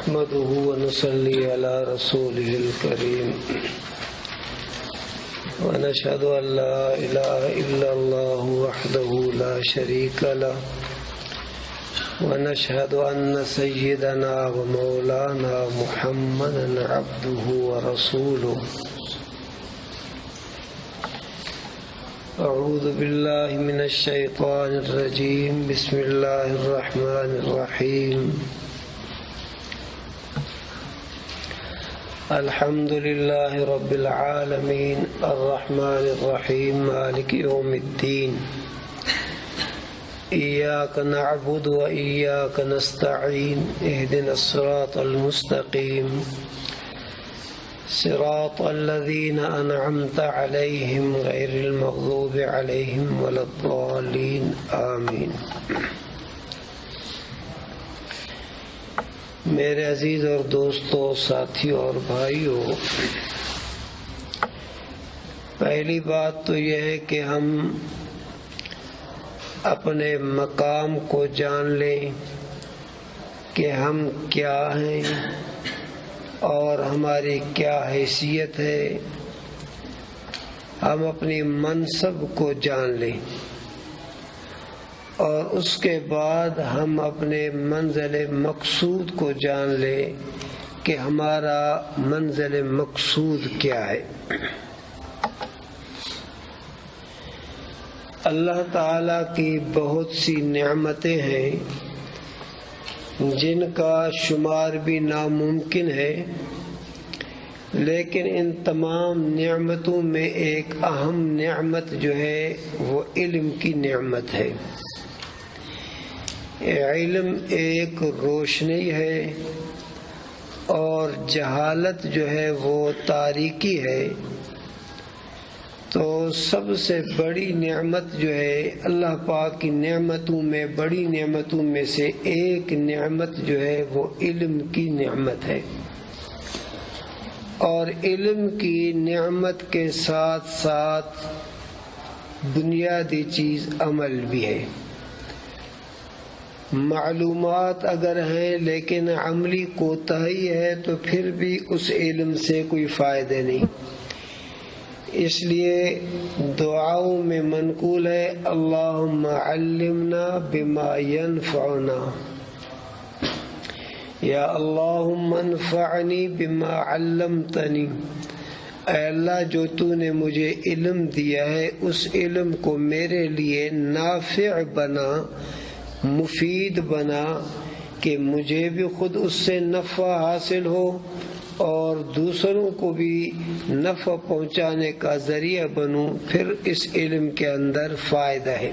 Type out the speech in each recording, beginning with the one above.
نحمده ونصلي على رسوله الكريم ونشهد أن لا إله إلا الله وحده لا شريك له ونشهد أن سيدنا ومولانا محمدا عبده ورسوله. أعوذ بالله من الشيطان الرجيم. بسم الله الرحمن الرحيم. الحمد لله رب العالمين الرحمن الرحيم مالك يوم الدين. إياك نعبد وإياك نستعين. اهدنا الصراط المستقيم صراط الذين أنعمت عليهم غير المغضوب عليهم ولا الضالين آمين. میرے عزیز اور دوستوں، ساتھیوں اور بھائیوں، پہلی بات تو یہ ہے کہ ہم اپنے مقام کو جان لیں کہ ہم کیا ہیں اور ہماری کیا حیثیت ہے. ہم اپنی منصب کو جان لیں اور اس کے بعد ہم اپنے منزل مقصود کو جان لیں کہ ہمارا منزل مقصود کیا ہے. اللہ تعالیٰ کی بہت سی نعمتیں ہیں جن کا شمار بھی ناممکن ہے، لیکن ان تمام نعمتوں میں ایک اہم نعمت جو ہے وہ علم کی نعمت ہے. علم ایک روشنی ہے اور جہالت جو ہے وہ تاریکی ہے. تو سب سے بڑی نعمت جو ہے اللہ پاک کی نعمتوں میں، بڑی نعمتوں میں سے ایک نعمت جو ہے وہ علم کی نعمت ہے. اور علم کی نعمت کے ساتھ ساتھ بنیادی چیز عمل بھی ہے. معلومات اگر ہیں لیکن عملی کوتاہی ہے تو پھر بھی اس علم سے کوئی فائدہ نہیں. اس لیے دعاؤں میں منقول ہے اللہم علمنا بما ينفعنا، یا اللہم انفعنی بما علمتنی. اے اللہ، جو تو نے مجھے علم دیا ہے اس علم کو میرے لیے نافع بنا، مفید بنا، کہ مجھے بھی خود اس سے نفع حاصل ہو اور دوسروں کو بھی نفع پہنچانے کا ذریعہ بنوں. پھر اس علم کے اندر فائدہ ہے.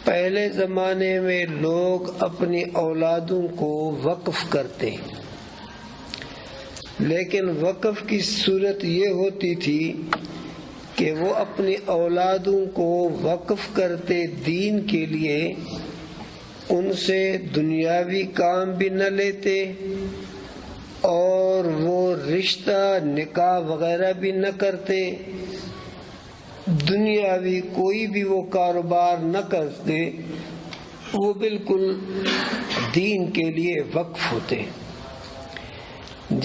پہلے زمانے میں لوگ اپنی اولادوں کو وقف کرتے، لیکن وقف کی صورت یہ ہوتی تھی کہ وہ اپنی اولادوں کو وقف کرتے دین کے لیے، ان سے دنیاوی کام بھی نہ لیتے اور وہ رشتہ نکاح وغیرہ بھی نہ کرتے، دنیاوی کوئی بھی وہ کاروبار نہ کرتے، وہ بالکل دین کے لیے وقف ہوتے.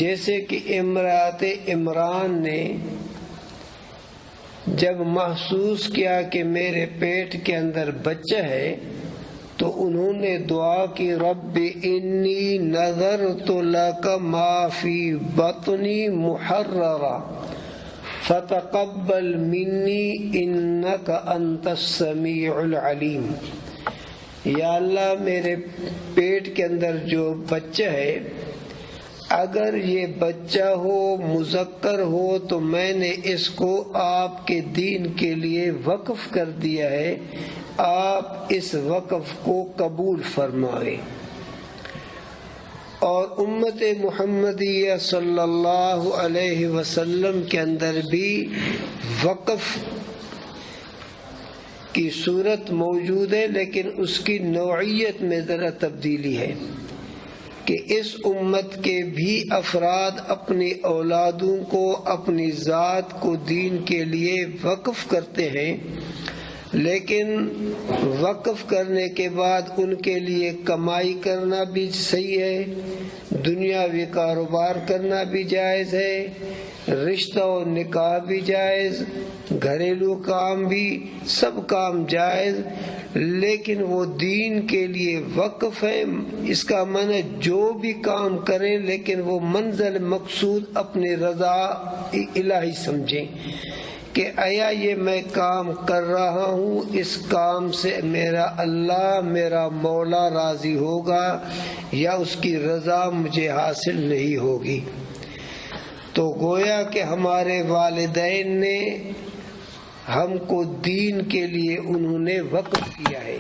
جیسے کہ امرأت عمران نے جب محسوس کیا کہ میرے پیٹ کے اندر بچہ ہے تو انہوں نے دعا کی رب انی نذرت لک ما فی بطنی محررا فتقبل منی انک انت السمیع العلیم. یا اللہ، میرے پیٹ کے اندر جو بچہ ہے، اگر یہ بچہ ہو، مذکر ہو، تو میں نے اس کو آپ کے دین کے لیے وقف کر دیا ہے، آپ اس وقف کو قبول فرمائے. اور امت محمدیہ صلی اللہ علیہ وسلم کے اندر بھی وقف کی صورت موجود ہے، لیکن اس کی نوعیت میں ذرا تبدیلی ہے کہ اس امت کے بھی افراد اپنی اولادوں کو، اپنی ذات کو دین کے لیے وقف کرتے ہیں، لیکن وقف کرنے کے بعد ان کے لیے کمائی کرنا بھی صحیح ہے، دنیاوی کاروبار کرنا بھی جائز ہے، رشتہ و نکاح بھی جائز، گھریلو کام بھی، سب کام جائز، لیکن وہ دین کے لیے وقف ہے۔ اس کا معنی جو بھی کام کریں لیکن وہ منزل مقصود اپنی رضا الہی سمجھیں کہ آیا یہ میں کام کر رہا ہوں، اس کام سے میرا اللہ میرا مولا راضی ہوگا یا اس کی رضا مجھے حاصل نہیں ہوگی۔ تو گویا کہ ہمارے والدین نے ہم کو دین کے لیے انہوں نے وقف کیا ہے۔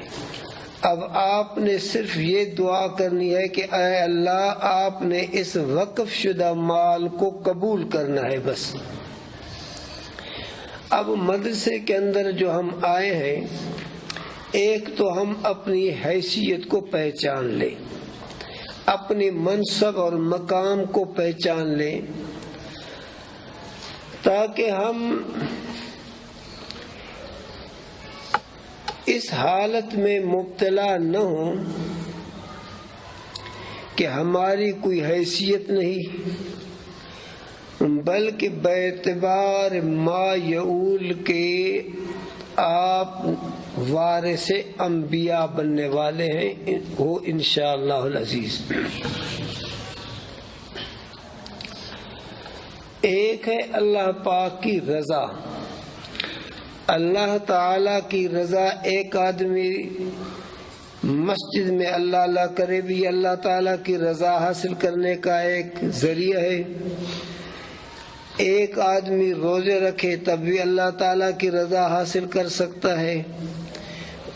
اب آپ نے صرف یہ دعا کرنی ہے کہ اے اللہ آپ نے اس وقف شدہ مال کو قبول کرنا ہے بس۔ اب مدرسے کے اندر جو ہم آئے ہیں، ایک تو ہم اپنی حیثیت کو پہچان لیں، اپنی منصب اور مقام کو پہچان لیں، تاکہ ہم اس حالت میں مبتلا نہ ہوں کہ ہماری کوئی حیثیت نہیں، بلکہ باعتبار ما یعول کے آپ وارث انبیاء بننے والے ہیں وہ انشاءاللہ العزیز۔ ایک ہے اللہ پاک کی رضا۔ اللہ تعالی کی رضا، ایک آدمی مسجد میں اللہ اللہ کرے بھی اللہ تعالیٰ کی رضا حاصل کرنے کا ایک ذریعہ ہے، ایک آدمی روزے رکھے تب بھی اللہ تعالیٰ کی رضا حاصل کر سکتا ہے،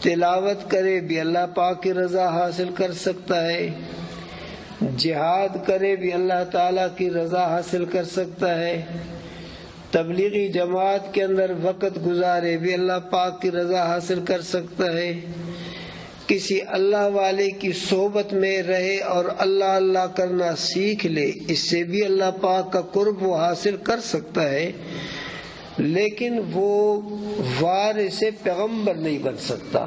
تلاوت کرے بھی اللہ پاک کی رضا حاصل کر سکتا ہے، جہاد کرے بھی اللہ تعالیٰ کی رضا حاصل کر سکتا ہے، تبلیغی جماعت کے اندر وقت گزارے بھی اللہ پاک کی رضا حاصل کر سکتا ہے، کسی اللہ والے کی صحبت میں رہے اور اللہ اللہ کرنا سیکھ لے، اس سے بھی اللہ پاک کا قرب وہ حاصل کر سکتا ہے، لیکن وہ وارث پیغمبر نہیں بن سکتا۔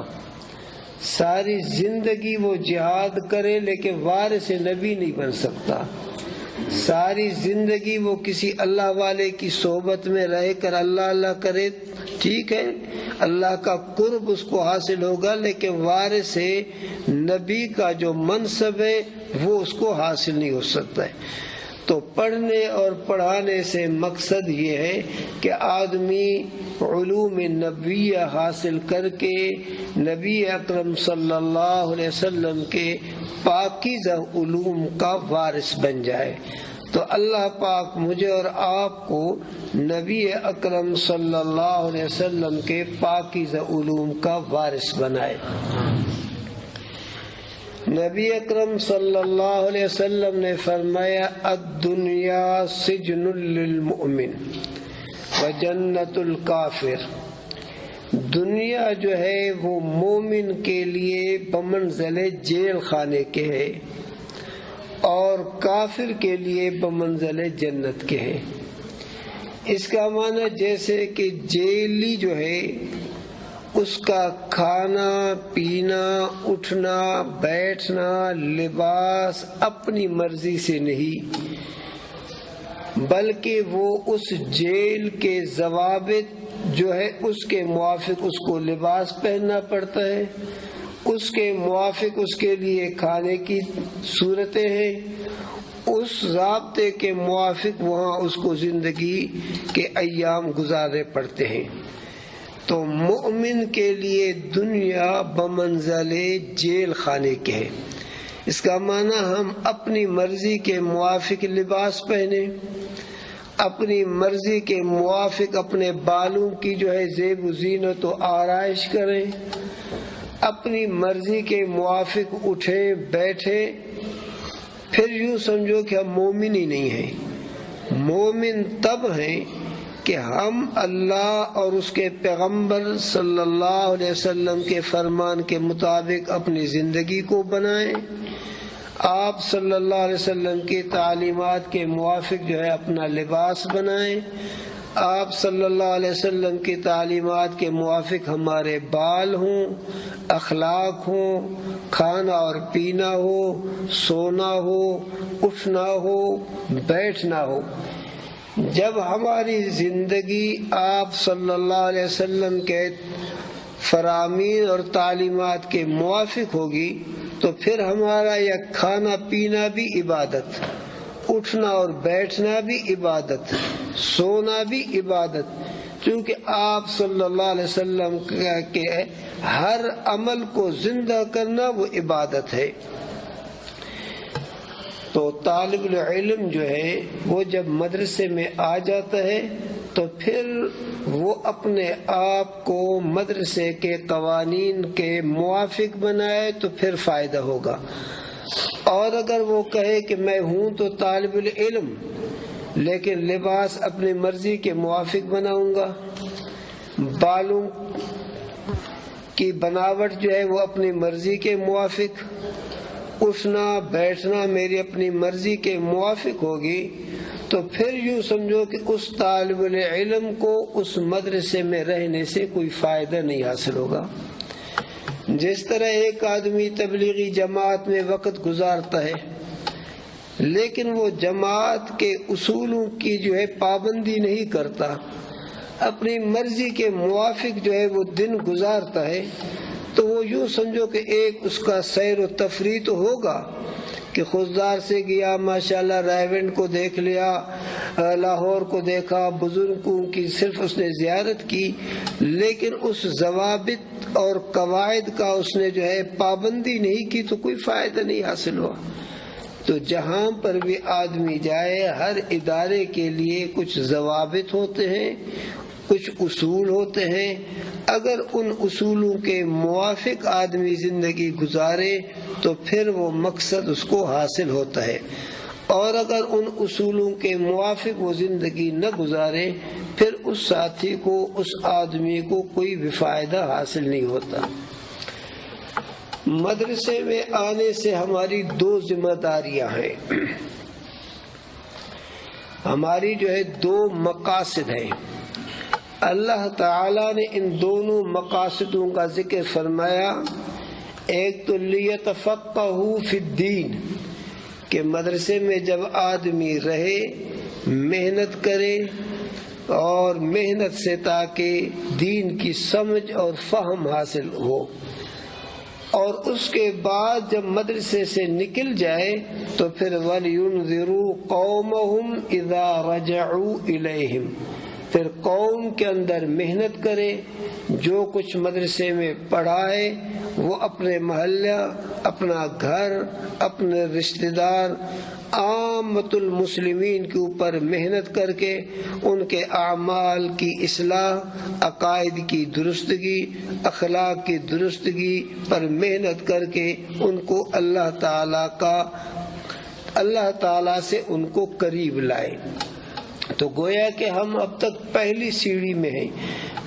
ساری زندگی وہ جہاد کرے لیکن وارث نبی نہیں بن سکتا، ساری زندگی وہ کسی اللہ والے کی صحبت میں رہ کر اللہ اللہ کرے، ٹھیک ہے اللہ کا قرب اس کو حاصل ہوگا، لیکن وارث نبی کا جو منصب ہے وہ اس کو حاصل نہیں ہو سکتا ہے۔ تو پڑھنے اور پڑھانے سے مقصد یہ ہے کہ آدمی علوم نبویہ حاصل کر کے نبی اکرم صلی اللہ علیہ وسلم کے پاکیزہ علوم کا وارث بن جائے۔ تو اللہ پاک مجھے اور آپ کو نبی اکرم صلی اللہ علیہ وسلم کے پاکیزہ علوم کا وارث بنائے۔ نبی اکرم صلی اللہ علیہ وسلم نے فرمایا الدنیا سجن للمؤمن وجنت الکافر، دنیا جو ہے وہ مومن کے لیے بمنزل جیل خانے کے ہے اور کافر کے لیے بمنزل جنت کے ہے۔ اس کا معنی جیسے کہ جیلی جو ہے اس کا کھانا پینا اٹھنا بیٹھنا لباس اپنی مرضی سے نہیں، بلکہ وہ اس جیل کے ضوابط جو ہے اس کے موافق اس کو لباس پہننا پڑتا ہے، اس کے موافق اس کے لیے کھانے کی صورتیں ہیں، اس ضابطے کے موافق وہاں اس کو زندگی کے ایام گزارنے پڑتے ہیں۔ تو مومن کے لیے دنیا بمنزل جیل خانے کے ہے۔ اس کا معنی ہم اپنی مرضی کے موافق لباس پہنے، اپنی مرضی کے موافق اپنے بالوں کی جو ہے زیب و زینت و آرائش کریں، اپنی مرضی کے موافق اٹھیں بیٹھیں، پھر یوں سمجھو کہ ہم مومن ہی نہیں ہیں۔ مومن تب ہیں کہ ہم اللہ اور اس کے پیغمبر صلی اللہ علیہ وسلم کے فرمان کے مطابق اپنی زندگی کو بنائیں، آپ صلی اللہ علیہ وسلم کی تعلیمات کے موافق جو ہے اپنا لباس بنائیں، آپ صلی اللہ علیہ وسلم کی تعلیمات کے موافق ہمارے بال ہوں، اخلاق ہوں، کھانا اور پینا ہو، سونا ہو، اٹھنا ہو، بیٹھنا ہو۔ جب ہماری زندگی آپ صلی اللہ علیہ وسلم کے فرامین اور تعلیمات کے موافق ہوگی تو پھر ہمارا یہ کھانا پینا بھی عبادت، اٹھنا اور بیٹھنا بھی عبادت، سونا بھی عبادت، کیونکہ آپ صلی اللہ علیہ وسلم کے ہر عمل کو زندہ کرنا وہ عبادت ہے۔ تو طالب العلم جو ہے وہ جب مدرسے میں آ جاتا ہے تو پھر وہ اپنے آپ کو مدرسے کے قوانین کے موافق بنائے تو پھر فائدہ ہوگا۔ اور اگر وہ کہے کہ میں ہوں تو طالب العلم لیکن لباس اپنی مرضی کے موافق بناؤں گا، بالوں کی بناوٹ جو ہے وہ اپنی مرضی کے موافق، اٹھنا بیٹھنا میری اپنی مرضی کے موافق ہوگی، تو پھر یوں سمجھو کہ اس طالب العلم کو اس مدرسے میں رہنے سے کوئی فائدہ نہیں حاصل ہوگا۔ جس طرح ایک آدمی تبلیغی جماعت میں وقت گزارتا ہے لیکن وہ جماعت کے اصولوں کی جو ہے پابندی نہیں کرتا، اپنی مرضی کے موافق جو ہے وہ دن گزارتا ہے، تو وہ یوں سمجھو کہ ایک اس کا سیر و تفریح تو ہوگا کہ خضدار سے گیا، ماشاءاللہ رائیونڈ کو دیکھ لیا، لاہور کو دیکھا، بزرگوں کی صرف اس نے زیارت کی، لیکن اس ضوابط اور قواعد کا اس نے جو ہے پابندی نہیں کی تو کوئی فائدہ نہیں حاصل ہوا۔ تو جہاں پر بھی آدمی جائے ہر ادارے کے لیے کچھ ضوابط ہوتے ہیں، کچھ اصول ہوتے ہیں، اگر ان اصولوں کے موافق آدمی زندگی گزارے تو پھر وہ مقصد اس کو حاصل ہوتا ہے، اور اگر ان اصولوں کے موافق وہ زندگی نہ گزارے پھر اس ساتھی کو، اس آدمی کو کوئی بھی فائدہ حاصل نہیں ہوتا۔ مدرسے میں آنے سے ہماری دو ذمہ داریاں ہیں، ہماری جو ہے دو مقاصد ہیں۔ اللہ تعالیٰ نے ان دونوں مقاصدوں کا ذکر فرمایا، ایک تو لیتفقہوا فی الدین، کہ مدرسے میں جب آدمی رہے محنت کرے، اور محنت سے تاکہ دین کی سمجھ اور فہم حاصل ہو، اور اس کے بعد جب مدرسے سے نکل جائے تو پھر وَلْيُنذِرُوا قَوْمَهُمْ إِذَا رَجَعُوا إِلَيْهِمْ، پھر قوم کے اندر محنت کرے، جو کچھ مدرسے میں پڑھا ہے وہ اپنے محلہ، اپنا گھر، اپنے رشتہ دار، عامت المسلمین کے اوپر محنت کر کے ان کے اعمال کی اصلاح، عقائد کی درستگی، اخلاق کی درستگی پر محنت کر کے ان کو اللہ تعالی سے ان کو قریب لائے۔ تو گویا کہ ہم اب تک پہلی سیڑھی میں ہیں۔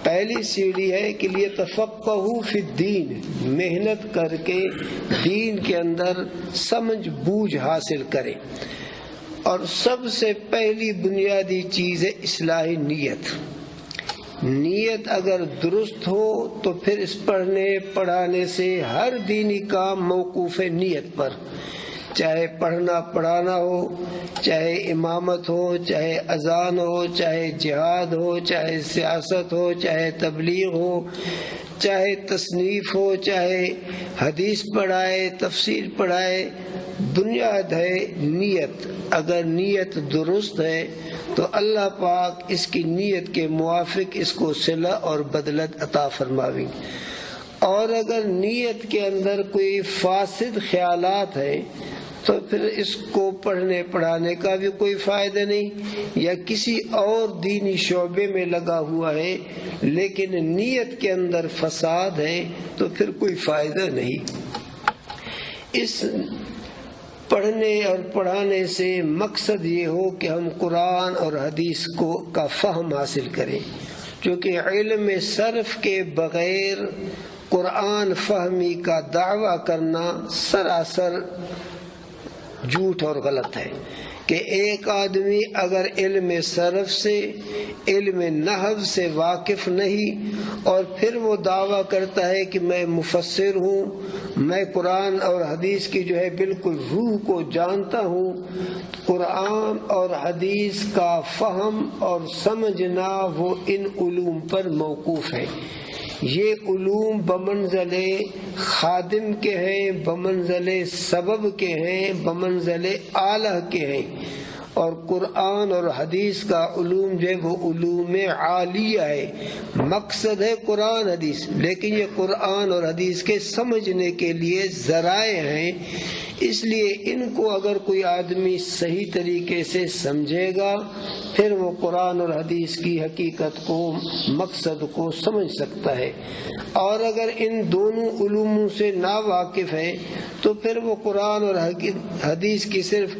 پہلی سیڑھی ہے کہ لیتفقہوا فی الدین، محنت کر کے دین کے اندر سمجھ بوجھ حاصل کرے، اور سب سے پہلی بنیادی چیز ہے اصلاح نیت۔ نیت اگر درست ہو تو پھر اس پڑھنے پڑھانے سے ہر دینی کام موقوف ہے نیت پر، چاہے پڑھنا پڑھانا ہو، چاہے امامت ہو، چاہے اذان ہو، چاہے جہاد ہو، چاہے سیاست ہو، چاہے تبلیغ ہو، چاہے تصنیف ہو، چاہے حدیث پڑھائے، تفسیر پڑھائے، بنیاد ہے نیت۔ اگر نیت درست ہے تو اللہ پاک اس کی نیت کے موافق اس کو صلہ اور بدلت عطا فرماویں، اور اگر نیت کے اندر کوئی فاسد خیالات ہیں تو پھر اس کو پڑھنے پڑھانے کا بھی کوئی فائدہ نہیں، یا کسی اور دینی شعبے میں لگا ہوا ہے لیکن نیت کے اندر فساد ہے تو پھر کوئی فائدہ نہیں۔ اس پڑھنے اور پڑھانے سے مقصد یہ ہو کہ ہم قرآن اور حدیث کا فہم حاصل کریں، کیونکہ علم صرف کے بغیر قرآن فہمی کا دعویٰ کرنا سراسر جھوٹ اور غلط ہے۔ کہ ایک آدمی اگر علم صرف سے علم نحو سے واقف نہیں اور پھر وہ دعویٰ کرتا ہے کہ میں مفسر ہوں، میں قرآن اور حدیث کی جو ہے بالکل روح کو جانتا ہوں، قرآن اور حدیث کا فہم اور سمجھنا وہ ان علوم پر موقوف ہے۔ یہ علوم بمنزل خادم کے ہیں، بمنزل سبب کے ہیں، بمنزل آلہ کے ہیں، اور قرآن اور حدیث کا علوم جو ہے وہ علوم عالیہ ہے۔ مقصد ہے قرآن حدیث، لیکن یہ قرآن اور حدیث کے سمجھنے کے لیے ذرائع ہیں، اس لیے ان کو اگر کوئی آدمی صحیح طریقے سے سمجھے گا پھر وہ قرآن اور حدیث کی حقیقت کو، مقصد کو سمجھ سکتا ہے، اور اگر ان دونوں علوموں سے نا واقف ہے تو پھر وہ قرآن اور حدیث کی صرف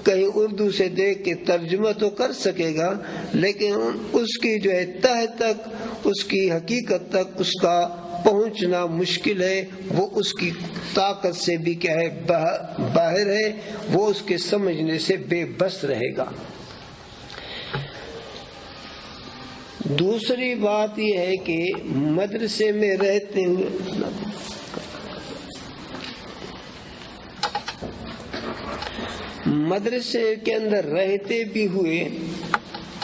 کہیں اردو سے دیکھ کے ترجمہ تو کر سکے گا، لیکن اس کی جو ہے تہ تک، اس کی حقیقت تک اس کا پہنچنا مشکل ہے، وہ اس کی طاقت سے بھی کیا ہے باہر ہے، وہ اس کے سمجھنے سے بے بس رہے گا۔ دوسری بات یہ ہے کہ مدرسے میں رہتے ہوئے مدرسے کے اندر رہتے بھی ہوئے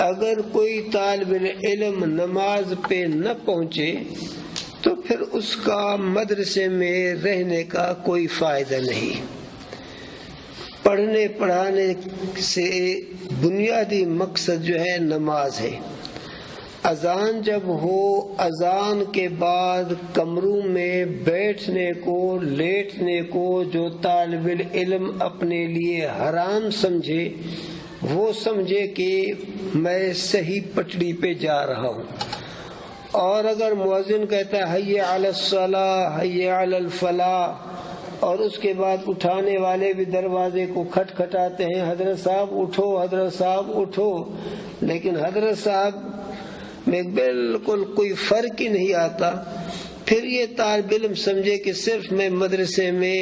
اگر کوئی طالب علم نماز پہ نہ پہنچے تو پھر اس کا مدرسے میں رہنے کا کوئی فائدہ نہیں۔ پڑھنے پڑھانے سے بنیادی مقصد جو ہے نماز ہے۔ اذان جب ہو، اذان کے بعد کمروں میں بیٹھنے کو، لیٹنے کو جو طالب علم اپنے لیے حرام سمجھے، وہ سمجھے کہ میں صحیح پٹڑی پہ جا رہا ہوں، اور اگر مؤذن کہتا ہے حی علی الصلاۃ حی علی الفلاح، اور اس کے بعد اٹھانے والے بھی دروازے کو کھٹکھٹاتے ہیں، حضرت صاحب اٹھو، حضرت صاحب اٹھو، لیکن حضرت صاحب میں بالکل کوئی فرق ہی نہیں آتا، پھر یہ طالب علم سمجھے کہ صرف میں مدرسے میں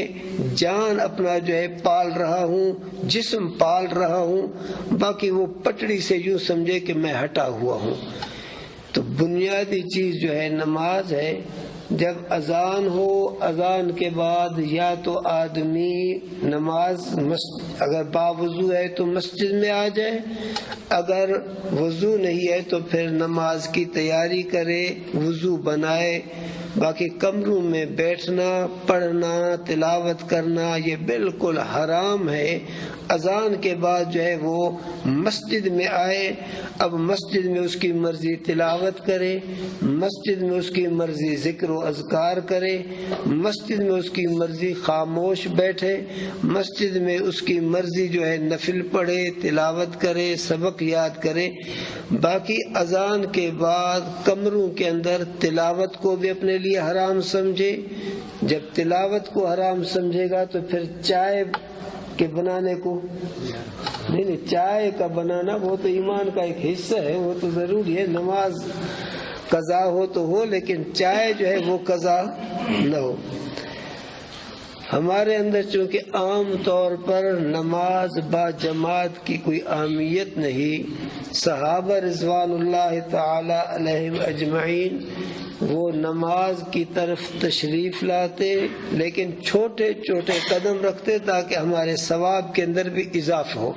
جان اپنا جو ہے پال رہا ہوں، جسم پال رہا ہوں، باقی وہ پٹڑی سے یوں سمجھے کہ میں ہٹا ہوا ہوں۔ تو بنیادی چیز جو ہے نماز ہے۔ جب اذان ہو، اذان کے بعد یا تو آدمی نماز اگر باوضو ہے تو مسجد میں آ جائے، اگر وضو نہیں ہے تو پھر نماز کی تیاری کرے، وضو بنائے۔ باقی کمروں میں بیٹھنا، پڑھنا، تلاوت کرنا یہ بالکل حرام ہے۔ اذان کے بعد جو ہے وہ مسجد میں آئے، اب مسجد میں اس کی مرضی تلاوت کرے، مسجد میں اس کی مرضی ذکر و اذکار کرے، مسجد میں اس کی مرضی خاموش بیٹھے، مسجد میں اس کی مرضی جو ہے نفل پڑھے، تلاوت کرے، سبق یاد کرے۔ باقی اذان کے بعد کمروں کے اندر تلاوت کو بھی اپنے لیے حرام سمجھے۔ جب تلاوت کو حرام سمجھے گا تو پھر چائے کے بنانے کو نہیں، چائے کا بنانا وہ تو ایمان کا ایک حصہ ہے، وہ تو ضروری ہے، نماز قضا ہو تو ہو، لیکن چائے جو ہے وہ قضا نہ ہو۔ ہمارے اندر چونکہ عام طور پر نماز با جماعت کی کوئی اہمیت نہیں، صحابہ رضوان اللہ تعالی علیہم اجمعین وہ نماز کی طرف تشریف لاتے، لیکن چھوٹے چھوٹے قدم رکھتے تاکہ ہمارے ثواب کے اندر بھی اضافہ ہو۔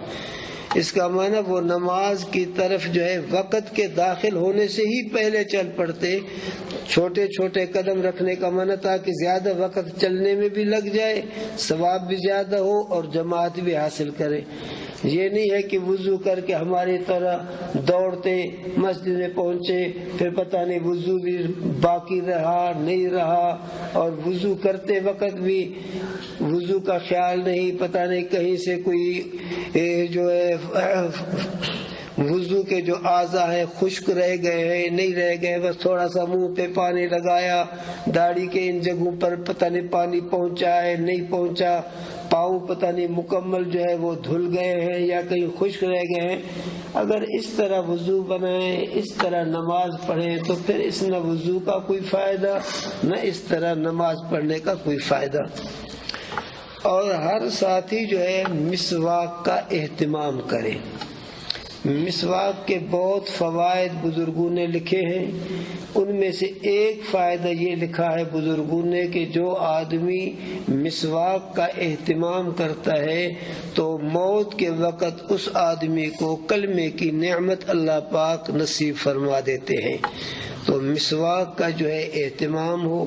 اس کا معنی وہ نماز کی طرف جو ہے وقت کے داخل ہونے سے ہی پہلے چل پڑتے۔ چھوٹے چھوٹے قدم رکھنے کا معنی تھا کہ زیادہ وقت چلنے میں بھی لگ جائے، ثواب بھی زیادہ ہو اور جماعت بھی حاصل کرے۔ یہ نہیں ہے کہ وضو کر کے ہماری طرح دوڑتے مسجد میں پہنچے، پھر پتہ نہیں وضو بھی باقی رہا نہیں رہا، اور وضو کرتے وقت بھی وضو کا خیال نہیں، پتہ نہیں کہیں سے کوئی جو ہے وضو کے جو اعضاء ہیں خشک رہ گئے ہیں نہیں رہ گئے، بس تھوڑا سا منہ پہ پانی لگایا، داڑھی کے ان جگہوں پر پتہ نہیں پانی پہنچا ہے نہیں پہنچا، پاؤں پتہ نہیں مکمل جو ہے وہ دھل گئے ہیں یا کہیں خشک رہ گئے ہیں۔ اگر اس طرح وضو بنائیں، اس طرح نماز پڑھیں تو پھر اس نہ وضو کا کوئی فائدہ نہ اس طرح نماز پڑھنے کا کوئی فائدہ۔ اور ہر ساتھی جو ہے مسواک کا اہتمام کرے۔ مسواک کے بہت فوائد بزرگوں نے لکھے ہیں، ان میں سے ایک فائدہ یہ لکھا ہے بزرگوں نے کہ جو آدمی مسواک کا اہتمام کرتا ہے تو موت کے وقت اس آدمی کو کلمے کی نعمت اللہ پاک نصیب فرما دیتے ہیں۔ تو مسواک کا جو ہے اہتمام ہو،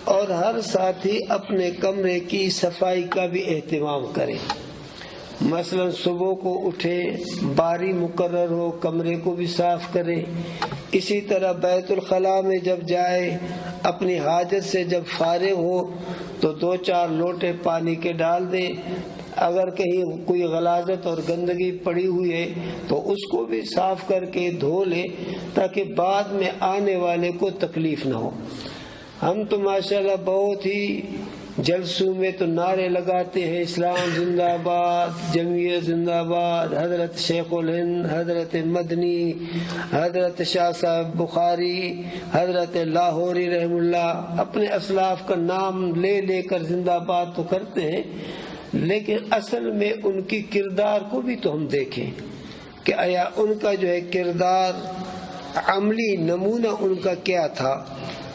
اور ہر ساتھی اپنے کمرے کی صفائی کا بھی اہتمام کرے۔ مثلا صبح کو اٹھے، باری مقرر ہو، کمرے کو بھی صاف کرے۔ اسی طرح بیت الخلاء میں جب جائے، اپنی حاجت سے جب فارغ ہو تو 2-4 لوٹے پانی کے ڈال دے۔ اگر کہیں کوئی غلاظت اور گندگی پڑی ہوئی ہے تو اس کو بھی صاف کر کے دھو لے، تاکہ بعد میں آنے والے کو تکلیف نہ ہو۔ ہم تو ماشاءاللہ بہت ہی جلسوں میں تو نعرے لگاتے ہیں، اسلام زندہ باد، جمعیت زندہ باد، حضرت شیخ الہند، حضرت مدنی، حضرت شاہ صاحب بخاری، حضرت لاہوری رحم اللہ، اپنے اسلاف کا نام لے لے کر زندہ باد تو کرتے ہیں، لیکن اصل میں ان کی کردار کو بھی تو ہم دیکھیں کہ آیا ان کا جو ہے کردار، عملی نمونہ ان کا کیا تھا۔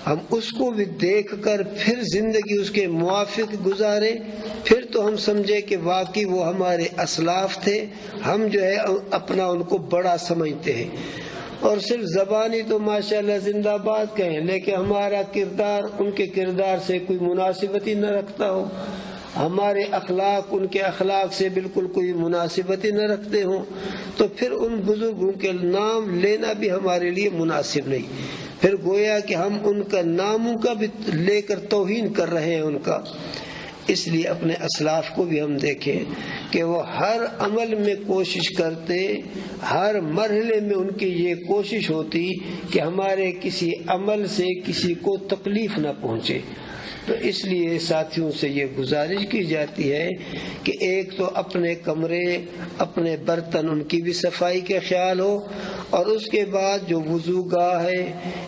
ہم اس کو بھی دیکھ کر پھر زندگی اس کے موافق گزارے، پھر تو ہم سمجھے کہ واقعی وہ ہمارے اسلاف تھے، ہم جو ہے اپنا ان کو بڑا سمجھتے ہیں۔ اور صرف زبانی تو ماشاءاللہ زندہ باد کہیں، لیکن ہمارا کردار ان کے کردار سے کوئی مناسبت ہی نہ رکھتا ہو، ہمارے اخلاق ان کے اخلاق سے بالکل کوئی مناسبت ہی نہ رکھتے ہوں، تو پھر ان بزرگوں کے نام لینا بھی ہمارے لیے مناسب نہیں۔ پھر گویا کہ ہم ان کا ناموں کا بھی لے کر توہین کر رہے ہیں ان کا۔ اس لیے اپنے اسلاف کو بھی ہم دیکھیں کہ وہ ہر عمل میں کوشش کرتے، ہر مرحلے میں ان کی یہ کوشش ہوتی کہ ہمارے کسی عمل سے کسی کو تکلیف نہ پہنچے۔ تو اس لیے ساتھیوں سے یہ گزارش کی جاتی ہے کہ ایک تو اپنے کمرے، اپنے برتن، ان کی بھی صفائی کا خیال ہو، اور اس کے بعد جو وضو گاہ ہے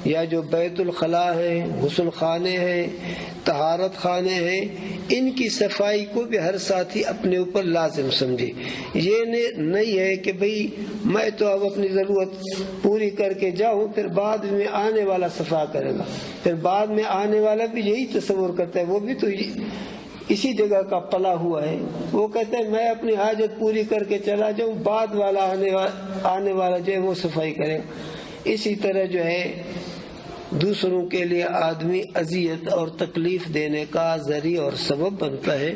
یا جو بیت الخلاء ہے، غسل خانے ہیں، طہارت خانے ہیں، ان کی صفائی کو بھی ہر ساتھی اپنے اوپر لازم سمجھے۔ یہ نہیں ہے کہ بھئی میں تو اب اپنی ضرورت پوری کر کے جاؤں، پھر بعد میں آنے والا صفا کرے گا۔ پھر بعد میں آنے والا بھی یہی تصور کرتا ہے، وہ بھی تو اسی جگہ کا پلا ہوا ہے، وہ کہتا ہے میں اپنی حاجت پوری کر کے چلا جاؤں، بعد والا آنے والا جو ہے وہ صفائی کرے گا۔ اسی طرح جو ہے دوسروں کے لیے آدمی اذیت اور تکلیف دینے کا ذریعہ اور سبب بنتا ہے۔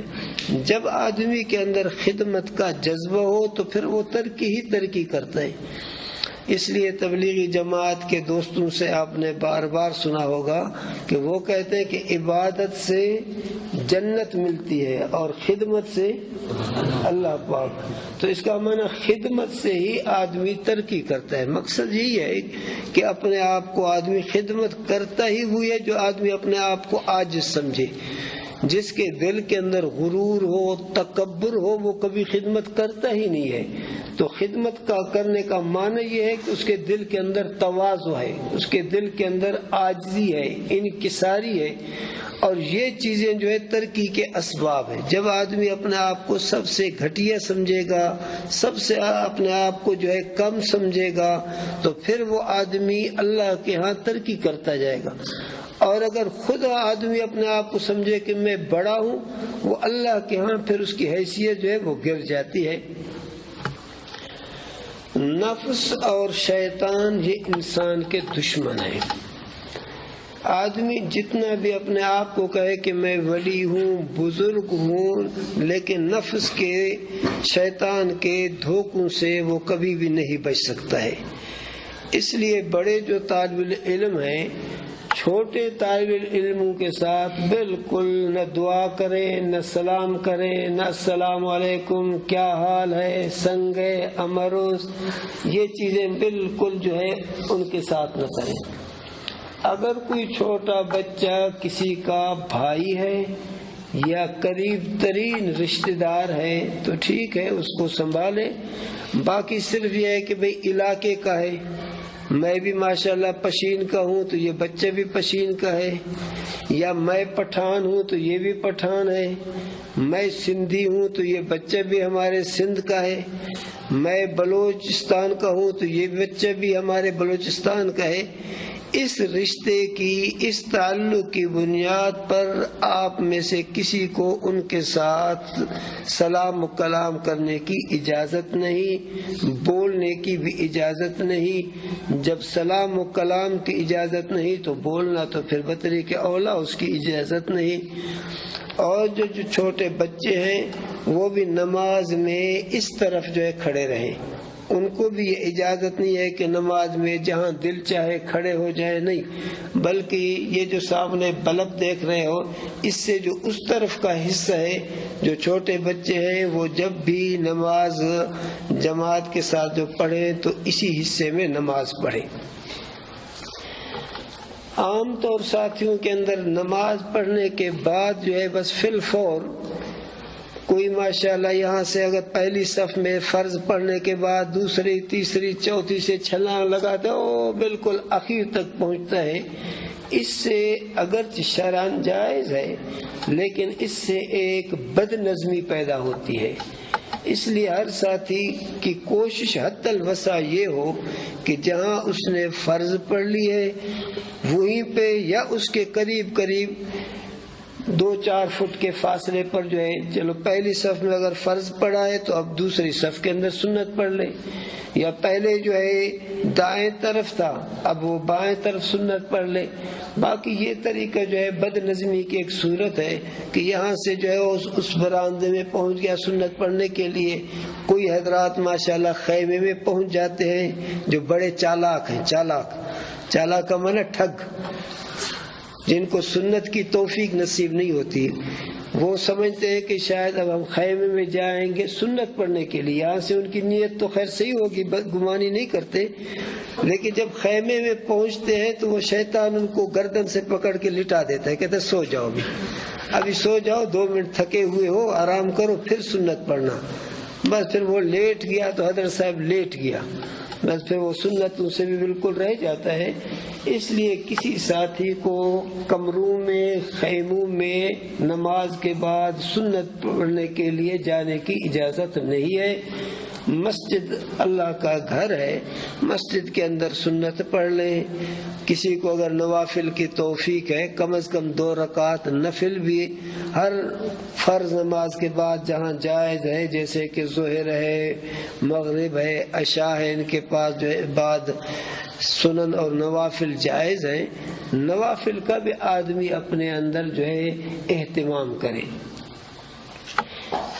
جب آدمی کے اندر خدمت کا جذبہ ہو تو پھر وہ ترقی کرتا ہے۔ اس لیے تبلیغی جماعت کے دوستوں سے آپ نے بار بار سنا ہوگا کہ وہ کہتے ہیں کہ عبادت سے جنت ملتی ہے اور خدمت سے اللہ پاک۔ تو اس کا معنی خدمت سے ہی آدمی ترقی کرتا ہے۔ مقصد یہی ہے کہ اپنے آپ کو آدمی خدمت کرتا ہی ہوئے، جو آدمی اپنے آپ کو عاجز سمجھے، جس کے دل کے اندر غرور ہو، تکبر ہو، وہ کبھی خدمت کرتا ہی نہیں ہے۔ تو خدمت کا کرنے کا معنی یہ ہے کہ اس کے دل کے اندر تواضع ہے، اس کے دل کے اندر عاجزی ہے، انکساری ہے، اور یہ چیزیں جو ہے ترقی کے اسباب ہیں۔ جب آدمی اپنے آپ کو سب سے گھٹیا سمجھے گا، سب سے اپنے آپ کو جو ہے کم سمجھے گا، تو پھر وہ آدمی اللہ کے ہاں ترقی کرتا جائے گا۔ اور اگر خود آدمی اپنے آپ کو سمجھے کہ میں بڑا ہوں، وہ اللہ کے ہاں پھر اس کی حیثیت جو ہے وہ گر جاتی ہے۔ نفس اور شیطان یہ انسان کے دشمن ہیں۔ آدمی جتنا بھی اپنے آپ کو کہے کہ میں ولی ہوں، بزرگ ہوں، لیکن نفس کے، شیطان کے دھوکوں سے وہ کبھی بھی نہیں بچ سکتا ہے۔ اس لیے بڑے جو طالب علم ہیں، چھوٹے طالب علموں کے ساتھ بالکل نہ دعا کریں، نہ سلام کریں، نہ السلام علیکم، کیا حال ہے، سنگے امروز، یہ چیزیں بالکل جو ہے ان کے ساتھ نہ کریں۔ اگر کوئی چھوٹا بچہ کسی کا بھائی ہے یا قریب ترین رشتہ دار ہے تو ٹھیک ہے، اس کو سنبھالے۔ باقی صرف یہ ہے کہ بھئی علاقے کا ہے، میں بھی ماشاءاللہ پشین کا ہوں تو یہ بچہ بھی پشین کا ہے، یا میں پٹھان ہوں تو یہ بھی پٹھان ہے، میں سندھی ہوں تو یہ بچہ بھی ہمارے سندھ کا ہے، میں بلوچستان کا ہوں تو یہ بچہ بھی ہمارے بلوچستان کا ہے۔ اس رشتے کی، اس تعلق کی بنیاد پر آپ میں سے کسی کو ان کے ساتھ سلام و کلام کرنے کی اجازت نہیں، بولنے کی بھی اجازت نہیں۔ جب سلام و کلام کی اجازت نہیں تو بولنا تو پھر بطریق اولا اس کی اجازت نہیں۔ اور جو چھوٹے بچے ہیں وہ بھی نماز میں اس طرف جو ہے کھڑے رہیں، ان کو بھی یہ اجازت نہیں ہے کہ نماز میں جہاں دل چاہے کھڑے ہو جائے، نہیں، بلکہ یہ جو سامنے بلب دیکھ رہے ہو اس سے جو اس طرف کا حصہ ہے، جو چھوٹے بچے ہیں وہ جب بھی نماز جماعت کے ساتھ جو پڑھیں تو اسی حصے میں نماز پڑھیں۔ عام طور ساتھیوں کے اندر نماز پڑھنے کے بعد جو ہے بس فی الفور کوئی ماشاءاللہ یہاں سے اگر پہلی صف میں فرض پڑھنے کے بعد دوسری تیسری چوتھی سے چھلانگ لگاتا ہے وہ بالکل اخیر تک پہنچتا ہے، اس سے اگرچہ شرعاً جائز ہے لیکن اس سے ایک بد نظمی پیدا ہوتی ہے۔ اس لیے ہر ساتھی کی کوشش حتی الوسع یہ ہو کہ جہاں اس نے فرض پڑھ لی ہے وہیں پہ یا اس کے قریب قریب 2-4 فٹ کے فاصلے پر جو ہے، چلو پہلی صف میں اگر فرض پڑھا ہے تو اب دوسری صف کے اندر سنت پڑھ لے، یا پہلے جو ہے دائیں طرف تھا اب وہ بائیں طرف سنت پڑھ لے۔ باقی یہ طریقہ جو ہے بد نظمی کی ایک صورت ہے کہ یہاں سے جو ہے اس برآمدے میں پہنچ گیا سنت پڑھنے کے لیے۔ کوئی حضرات ماشاءاللہ خیمے میں پہنچ جاتے ہیں جو بڑے چالاک ہیں، چالاک کا معنی ٹھگ، جن کو سنت کی توفیق نصیب نہیں ہوتی، وہ سمجھتے ہیں کہ شاید اب ہم خیمے میں جائیں گے سنت پڑھنے کے لیے۔ یہاں سے ان کی نیت تو خیر صحیح ہوگی، گمانی نہیں کرتے، لیکن جب خیمے میں پہنچتے ہیں تو وہ شیطان ان کو گردن سے پکڑ کے لٹا دیتا ہے، کہتے ہیں سو جاؤ، ابھی سو جاؤ، 2 منٹ تھکے ہوئے ہو، آرام کرو پھر سنت پڑھنا۔ بس پھر وہ لیٹ گیا تو حضرت صاحب لیٹ گیا، بس پھر وہ سنت ان سے بھی بالکل رہ جاتا ہے۔ اس لیے کسی ساتھی کو کمروں میں، خیموں میں نماز کے بعد سنت پڑھنے کے لیے جانے کی اجازت نہیں ہے۔ مسجد اللہ کا گھر ہے، مسجد کے اندر سنت پڑھ لیں۔ کسی کو اگر نوافل کی توفیق ہے کم از کم 2 رکعت نفل بھی ہر فرض نماز کے بعد جہاں جائز ہے، جیسے کہ ظہر ہے، مغرب ہے، عشاء ہے، ان کے پاس جو ہے بعد سنن اور نوافل جائز ہیں۔ نوافل کا بھی آدمی اپنے اندر جو ہے اہتمام کرے۔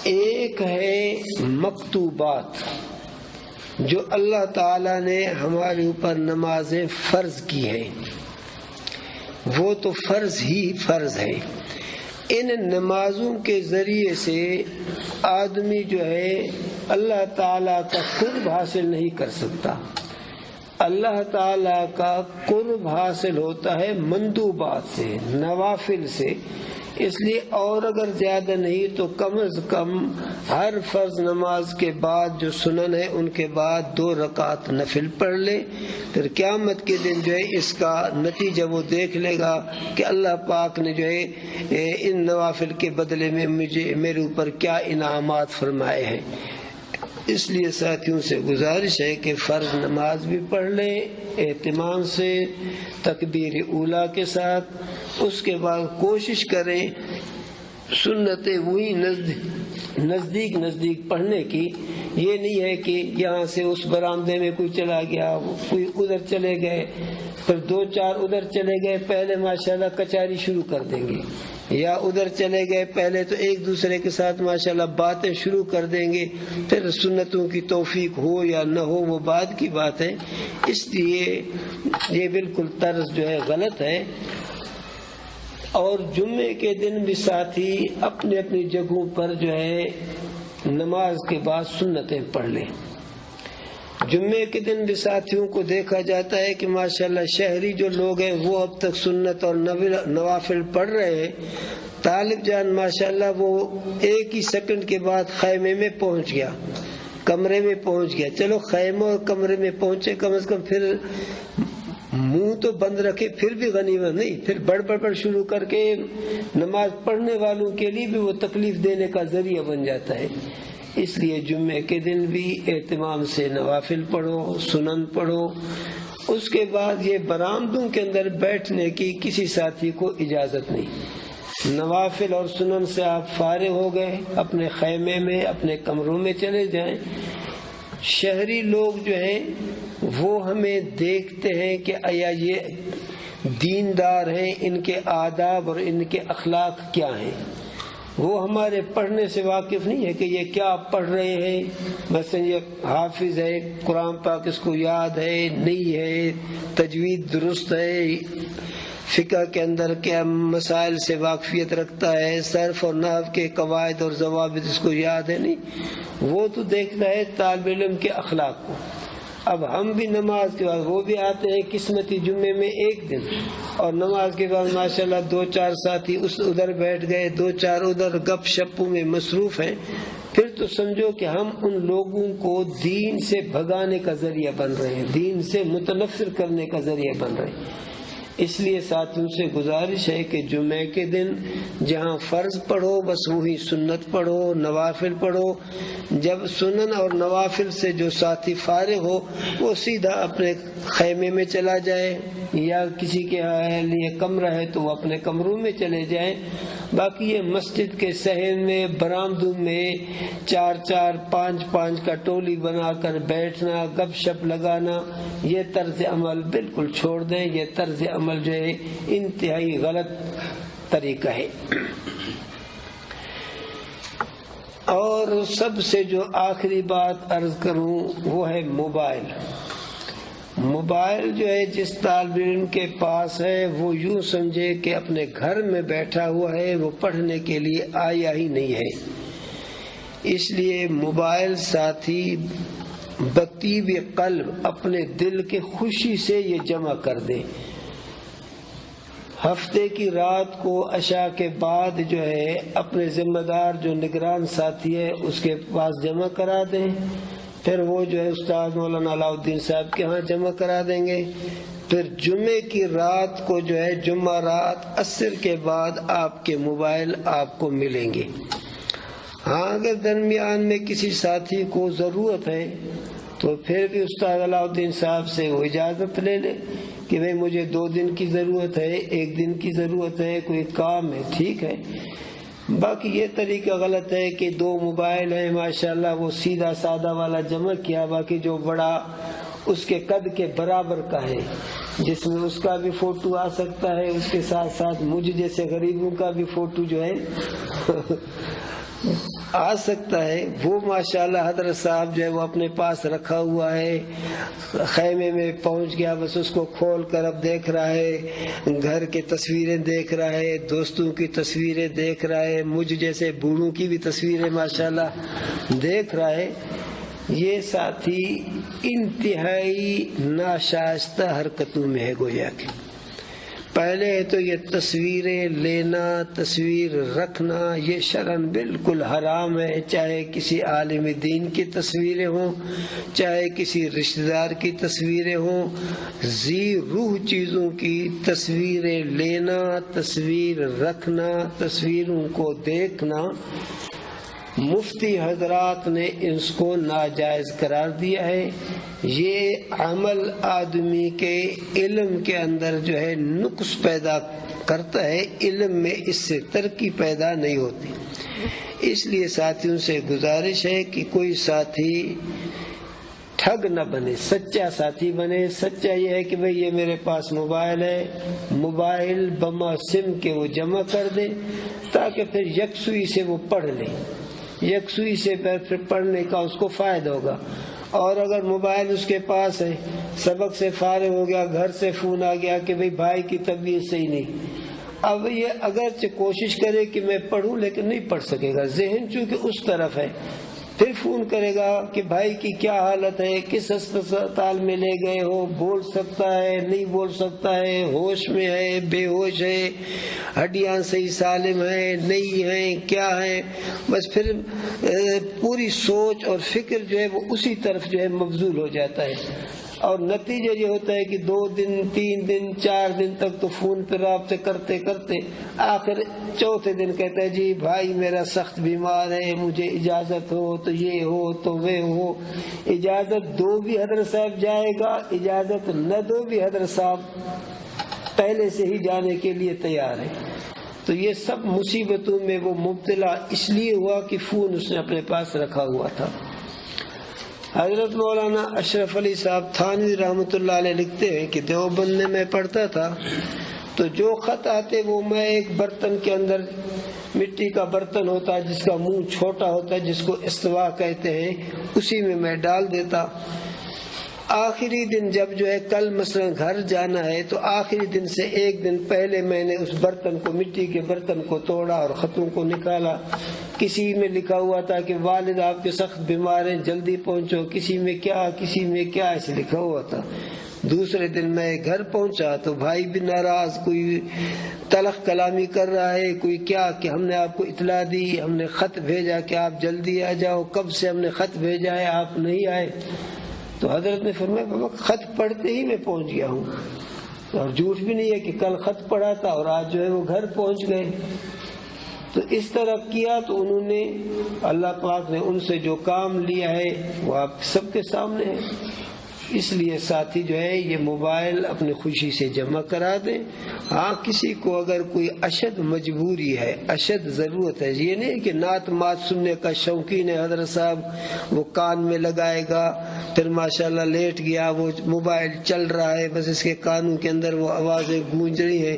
ایک ہے مکتوبات، جو اللہ تعالیٰ نے ہمارے اوپر نمازیں فرض کی ہیں، وہ تو فرض ہی فرض ہے۔ ان نمازوں کے ذریعے سے آدمی جو ہے اللہ تعالیٰ کا قرب حاصل نہیں کر سکتا۔ اللہ تعالیٰ کا قرب حاصل ہوتا ہے مندوبات سے، نوافل سے۔ اس لیے اور اگر زیادہ نہیں تو کم از کم ہر فرض نماز کے بعد جو سنن ہے ان کے بعد 2 رکعت نفل پڑھ لے۔ پھر قیامت کے دن جو ہے اس کا نتیجہ وہ دیکھ لے گا کہ اللہ پاک نے جو ہے ان نوافل کے بدلے میں میرے اوپر کیا انعامات فرمائے ہیں۔ اس لیے ساتھیوں سے گزارش ہے کہ فرض نماز بھی پڑھ لیں اہتمام سے، تکبیر اولیٰ کے ساتھ، اس کے بعد کوشش کریں سنتیں وہی نزدیک پڑھنے کی۔ یہ نہیں ہے کہ یہاں سے اس برآمدے میں کوئی چلا گیا، کوئی ادھر چلے گئے، پھر 2-4 ادھر چلے گئے، پہلے ماشاءاللہ کچاری شروع کر دیں گے، یا ادھر چلے گئے پہلے تو ایک دوسرے کے ساتھ ماشاءاللہ باتیں شروع کر دیں گے، پھر سنتوں کی توفیق ہو یا نہ ہو وہ بعد کی بات ہے۔ اس لیے یہ بالکل طرز جو ہے غلط ہے۔ اور جمعے کے دن بھی ساتھی اپنی اپنی جگہوں پر جو ہے نماز کے بعد سنتیں پڑھ لیں۔ جمعے کے دن بھی ساتھیوں کو دیکھا جاتا ہے کہ ماشاءاللہ شہری جو لوگ ہیں وہ اب تک سنت اور نوافل پڑھ رہے ہیں، طالب جان ماشاءاللہ وہ 1 ہی سیکنڈ کے بعد خیمے میں پہنچ گیا، کمرے میں پہنچ گیا، چلو خیمہ اور کمرے میں پہنچے، کم از کم پھر منہ تو بند رکھے، پھر بھی غنیمت نہیں، پھر بڑھ شروع کر کے نماز پڑھنے والوں کے لیے بھی وہ تکلیف دینے کا ذریعہ بن جاتا ہے۔ اس لیے جمعے کے دن بھی اہتمام سے نوافل پڑھو، سنن پڑھو۔ اس کے بعد یہ برآمدوں کے اندر بیٹھنے کی کسی ساتھی کو اجازت نہیں۔ نوافل اور سنن سے آپ فارغ ہو گئے، اپنے خیمے میں، اپنے کمروں میں چلے جائیں۔ شہری لوگ جو ہیں وہ ہمیں دیکھتے ہیں کہ آیا یہ دیندار ہیں، ان کے آداب اور ان کے اخلاق کیا ہیں۔ وہ ہمارے پڑھنے سے واقف نہیں ہے کہ یہ کیا پڑھ رہے ہیں، مثلا یہ حافظ ہے، قرآن پاک اس کو یاد ہے نہیں ہے، تجوید درست ہے، فقہ کے اندر کیا مسائل سے واقفیت رکھتا ہے، صرف اور نحو کے قواعد اور ضوابط اس کو یاد ہے نہیں۔ وہ تو دیکھتا ہے طالب علم کے اخلاق کو۔ اب ہم بھی نماز کے بعد، وہ بھی آتے ہیں قسمتی جمعے میں ایک دن، اور نماز کے بعد ماشاءاللہ 2-4 ساتھی ادھر بیٹھ گئے، 2-4 ادھر گپ شپوں میں مصروف ہیں، پھر تو سمجھو کہ ہم ان لوگوں کو دین سے بھگانے کا ذریعہ بن رہے ہیں، دین سے متنفر کرنے کا ذریعہ بن رہے ہیں۔ اس لیے ساتھیوں سے گزارش ہے کہ جمعے کے دن جہاں فرض پڑھو بس وہی سنت پڑھو، نوافل پڑھو۔ جب سنن اور نوافل سے جو ساتھی فارغ ہو وہ سیدھا اپنے خیمے میں چلا جائے، یا کسی کے لیے کمرہ ہے تو وہ اپنے کمروں میں چلے جائیں۔ باقی یہ مسجد کے صحن میں، برآمدوں میں 4-4 5-5 کا ٹولی بنا کر بیٹھنا، گپ شپ لگانا، یہ طرز عمل بالکل چھوڑ دیں۔ یہ طرز عمل جو ہے انتہائی غلط طریقہ ہے۔ اور سب سے جو آخری بات عرض کروں وہ ہے موبائل۔ موبائل جو ہے جس طالب علم کے پاس ہے وہ یوں سمجھے کہ اپنے گھر میں بیٹھا ہوا ہے، وہ پڑھنے کے لیے آیا ہی نہیں ہے۔ اس لیے موبائل ساتھی بطیب قلب اپنے دل کے خوشی سے یہ جمع کر دیں۔ ہفتے کی رات کو عشاء کے بعد جو ہے اپنے ذمہ دار جو نگران ساتھی ہے اس کے پاس جمع کرا دیں، پھر وہ جو ہے استاد مولانا علاء الدین صاحب کے ہاں جمع کرا دیں گے۔ پھر جمعے کی رات کو جو ہے جمعہ رات عصر کے بعد آپ کے موبائل آپ کو ملیں گے۔ ہاں اگر درمیان میں کسی ساتھی کو ضرورت ہے تو پھر بھی استاد علاء الدین صاحب سے وہ اجازت لے لے کہ بھئی مجھے 2 دن کی ضرورت ہے، 1 دن کی ضرورت ہے، کوئی کام ہے، ٹھیک ہے۔ باقی یہ طریقہ غلط ہے کہ 2 موبائل ہیں ماشاءاللہ وہ سیدھا سادہ والا جمع کیا، باقی جو بڑا اس کے قد کے برابر کا ہے، جس میں اس کا بھی فوٹو آ سکتا ہے، اس کے ساتھ ساتھ مجھ جیسے غریبوں کا بھی فوٹو جو ہے آ سکتا ہے، وہ ماشاءاللہ حضرت صاحب جو ہے وہ اپنے پاس رکھا ہوا ہے، خیمے میں پہنچ گیا بس اس کو کھول کر اب دیکھ رہا ہے، گھر کی تصویریں دیکھ رہا ہے، دوستوں کی تصویریں دیکھ رہا ہے، مجھ جیسے بوڑھوں کی بھی تصویریں ماشاءاللہ دیکھ رہا ہے۔ یہ ساتھی انتہائی ناشائستہ حرکتوں میں ہے گویا کہ۔ پہلے تو یہ تصویریں لینا، تصویر رکھنا یہ شرعاً بالکل حرام ہے، چاہے کسی عالم دین کی تصویریں ہوں، چاہے کسی رشتہ دار کی تصویریں ہوں، ذی روح چیزوں کی تصویریں لینا، تصویر رکھنا، تصویروں کو دیکھنا، مفتی حضرات نے اس کو ناجائز قرار دیا ہے۔ یہ عمل آدمی کے علم کے اندر جو ہے نقص پیدا کرتا ہے، علم میں اس سے ترقی پیدا نہیں ہوتی۔ اس لیے ساتھیوں سے گزارش ہے کہ کوئی ساتھی ٹھگ نہ بنے، سچا ساتھی بنے۔ سچا یہ ہے کہ بھئی یہ میرے پاس موبائل ہے، موبائل بما سم کے وہ جمع کر دے تاکہ پھر یکسوئی سے وہ پڑھ لیں، یکسوئی سے پھر پڑھنے کا اس کو فائدہ ہوگا۔ اور اگر موبائل اس کے پاس ہے، سبق سے فارغ ہو گیا، گھر سے فون آ گیا کہ بھائی کی طبیعت صحیح نہیں، اب یہ اگرچہ کوشش کرے کہ میں پڑھوں لیکن نہیں پڑھ سکے گا، ذہن چونکہ اس طرف ہے، پھر فون کرے گا کہ بھائی کی کیا حالت ہے، کس ہسپتال میں لے گئے ہو، بول سکتا ہے نہیں بول سکتا ہے، ہوش میں ہے بے ہوش ہے، ہڈیاں صحیح سالم ہیں نہیں ہیں کیا ہے. بس پھر پوری سوچ اور فکر جو ہے وہ اسی طرف جو ہے مبذول ہو جاتا ہے، اور نتیجہ یہ ہوتا ہے کہ 2 دن 3 دن 4 دن تک تو فون پہ رابطے کرتے کرتے آخر چوتھے دن کہتا ہے جی بھائی میرا سخت بیمار ہے، مجھے اجازت ہو تو یہ ہو تو وہ ہو. اجازت دو بھی حضرت صاحب جائے گا، اجازت نہ دو بھی حضرت صاحب پہلے سے ہی جانے کے لیے تیار ہے. تو یہ سب مصیبتوں میں وہ مبتلا اس لیے ہوا کہ فون اس نے اپنے پاس رکھا ہوا تھا. حضرت مولانا اشرف علی صاحب تھانوی رحمۃ اللہ علیہ لکھتے ہیں کہ دیوبند میں میں پڑھتا تھا تو جو خط آتے وہ میں ایک برتن کے اندر، مٹی کا برتن ہوتا ہے جس کا منہ چھوٹا ہوتا ہے جس کو استوا کہتے ہیں، اسی میں ڈال دیتا. آخری دن جب جو ہے کل مثلا گھر جانا ہے تو آخری دن سے 1 دن پہلے میں نے اس برتن کو، مٹی کے برتن کو توڑا اور خطوں کو نکالا. کسی میں لکھا ہوا تھا کہ والد آپ کے سخت بیمار ہیں جلدی پہنچو، کسی میں کیا ایسے لکھا ہوا تھا. دوسرے دن میں گھر پہنچا تو بھائی بھی ناراض، کوئی تلخ کلامی کر رہا ہے، کوئی کیا کہ ہم نے آپ کو اطلاع دی، ہم نے خط بھیجا کہ آپ جلدی آ جاؤ، کب سے ہم نے خط بھیجا ہے آپ نہیں آئے. تو حضرت نے فرمایا بابا خط پڑھتے ہی میں پہنچ گیا ہوں، اور جھوٹ بھی نہیں ہے کہ کل خط پڑھا تھا اور آج جو ہے وہ گھر پہنچ گئے. تو اس طرح کیا تو انہوں نے، اللہ پاک نے ان سے جو کام لیا ہے وہ آپ سب کے سامنے ہے. اس لیے ساتھی جو ہے یہ موبائل اپنی خوشی سے جمع کرا دیں. ہاں کسی کو اگر کوئی اشد مجبوری ہے، اشد ضرورت ہے، یہ نہیں کہ نعت مات سننے کا شوقین ہے حضرت صاحب، وہ کان میں لگائے گا پھر ماشاءاللہ لیٹ گیا، وہ موبائل چل رہا ہے بس اس کے کانوں کے اندر وہ آوازیں گونج رہی ہیں،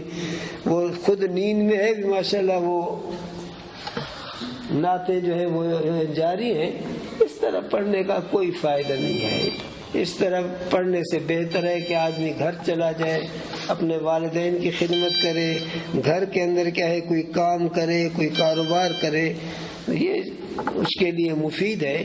وہ خود نیند میں ہے بھی ماشاءاللہ وہ نعتیں جو ہے وہ جاری ہیں. اس طرح پڑھنے کا کوئی فائدہ نہیں ہے. اس طرح پڑھنے سے بہتر ہے کہ آدمی گھر چلا جائے، اپنے والدین کی خدمت کرے، گھر کے اندر کیا ہے کوئی کام کرے، کوئی کاروبار کرے، یہ اس کے لیے مفید ہے.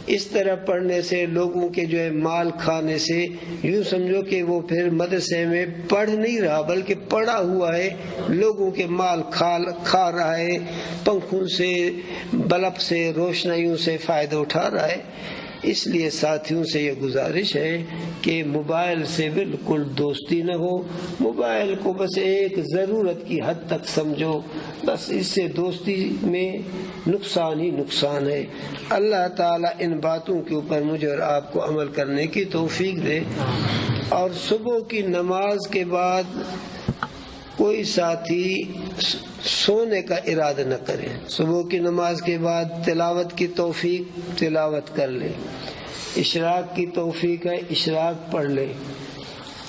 اس طرح پڑھنے سے لوگوں کے جو ہے مال کھانے سے یوں سمجھو کہ وہ پھر مدرسے میں پڑھ نہیں رہا بلکہ پڑھا ہوا ہے، لوگوں کے مال کھا رہا ہے، پنکھوں سے بلب سے روشنائیوں سے فائدہ اٹھا رہا ہے. اس لیے ساتھیوں سے یہ گزارش ہے کہ موبائل سے بالکل دوستی نہ ہو، موبائل کو بس ایک ضرورت کی حد تک سمجھو، بس اس سے دوستی میں نقصان ہی نقصان ہے. اللہ تعالیٰ ان باتوں کے اوپر مجھے اور آپ کو عمل کرنے کی توفیق دے. اور صبح کی نماز کے بعد کوئی ساتھی سونے کا ارادہ نہ کرے. صبح کی نماز کے بعد تلاوت کی توفیق تلاوت کر لے، اشراق کی توفیق ہے اشراق پڑھ لے،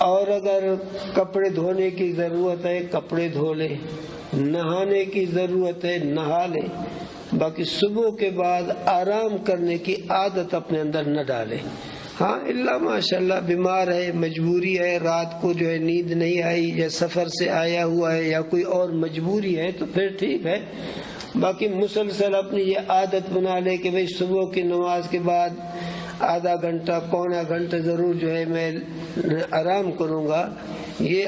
اور اگر کپڑے دھونے کی ضرورت ہے کپڑے دھو لے، نہانے کی ضرورت ہے نہا لے. باقی صبح کے بعد آرام کرنے کی عادت اپنے اندر نہ ڈالے. ہاں اللہ ماشاءاللہ بیمار ہے، مجبوری ہے، رات کو جو ہے نیند نہیں آئی یا سفر سے آیا ہوا ہے یا کوئی اور مجبوری ہے تو پھر ٹھیک ہے. باقی مسلسل اپنی یہ عادت بنا لے کہ بھئی صبح کی نماز کے بعد آدھا گھنٹہ پونا گھنٹہ ضرور جو ہے میں آرام کروں گا، یہ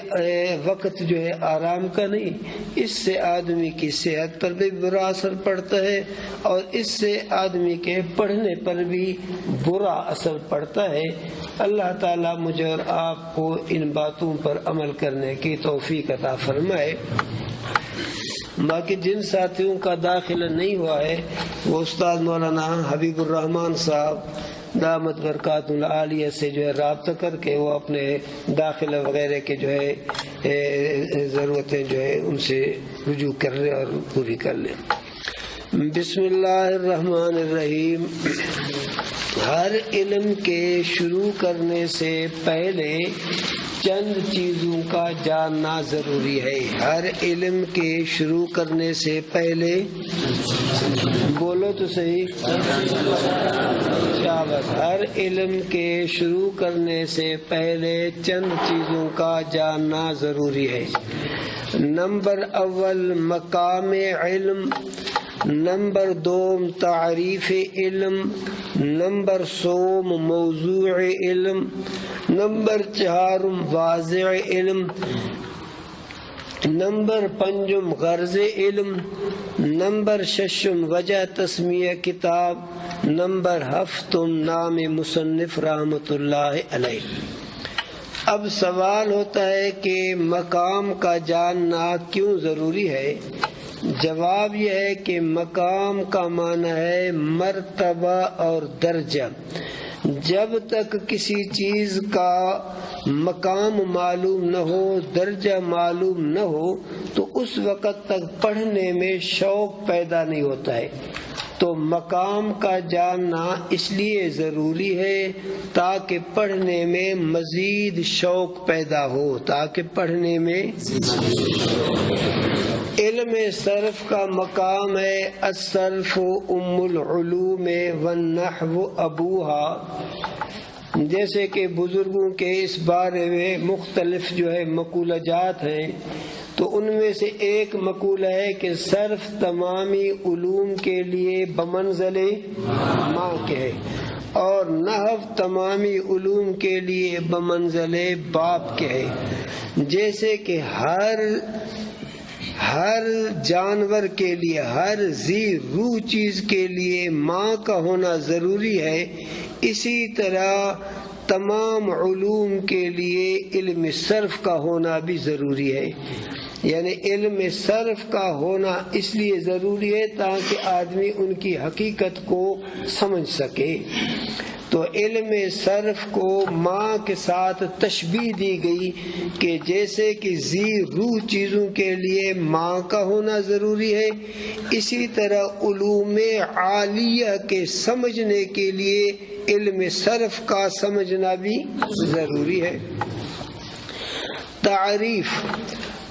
وقت جو ہے آرام کا نہیں. اس سے آدمی کی صحت پر بھی برا اثر پڑتا ہے اور اس سے آدمی کے پڑھنے پر بھی برا اثر پڑتا ہے. اللہ تعالیٰ مجھے اور آپ کو ان باتوں پر عمل کرنے کی توفیق عطا فرمائے. باقی جن ساتھیوں کا داخلہ نہیں ہوا ہے وہ استاد مولانا حبیب الرحمان صاحب دامت برکات العالیہ سے جو ہے رابطہ کر کے وہ اپنے داخلہ وغیرہ کے جو ہے ضرورتیں جو ہے ان سے رجوع کر لیں اور پوری کر لیں. بسم اللہ الرحمن الرحیم. ہر علم کے شروع کرنے سے پہلے چند چیزوں کا جاننا ضروری ہے. ہر علم کے شروع کرنے سے پہلے، بولو تو صحیح، ہر علم کے شروع کرنے سے پہلے چند چیزوں کا جاننا ضروری ہے. نمبر اول مقام علم نمبر 2 تعریف علم، نمبر 3 موضوع علم، نمبر 4 واضح علم، نمبر 5 غرض علم، نمبر 6 وجہ تسمیہ کتاب، نمبر 7 نام مصنف رحمۃ اللہ علیہ۔ اب سوال ہوتا ہے کہ مقام کا جاننا کیوں ضروری ہے؟ جواب یہ ہے کہ مقام کا معنی ہے مرتبہ اور درجہ۔ جب تک کسی چیز کا مقام معلوم نہ ہو، درجہ معلوم نہ ہو، تو اس وقت تک پڑھنے میں شوق پیدا نہیں ہوتا ہے۔ تو مقام کا جاننا اس لیے ضروری ہے تاکہ پڑھنے میں مزید شوق پیدا ہو، تاکہ پڑھنے میں علم صرف کا مقام ہے الصرف ام العلوم والنحو ابوها۔ جیسے کہ بزرگوں کے اس بارے میں مختلف مقولہ جات ہیں، تو ان میں سے ایک مقولہ ہے کہ صرف تمامی علوم کے لیے بمنزل ماں کے ہے، اور نحو تمامی علوم کے لیے بمنزل باپ کے ہے۔ جیسے کہ ہر جانور کے لیے، ہر ذی روح چیز کے لیے ماں کا ہونا ضروری ہے، اسی طرح تمام علوم کے لیے علم صرف کا ہونا بھی ضروری ہے۔ یعنی علم صرف کا ہونا اس لیے ضروری ہے تاکہ آدمی ان کی حقیقت کو سمجھ سکے۔ تو علم صرف کو ماں کے ساتھ تشبیہ دی گئی کہ جیسے کہ ذی روح چیزوں کے لیے ماں کا ہونا ضروری ہے، اسی طرح علوم عالیہ کے سمجھنے کے لیے علم صرف کا سمجھنا بھی ضروری ہے۔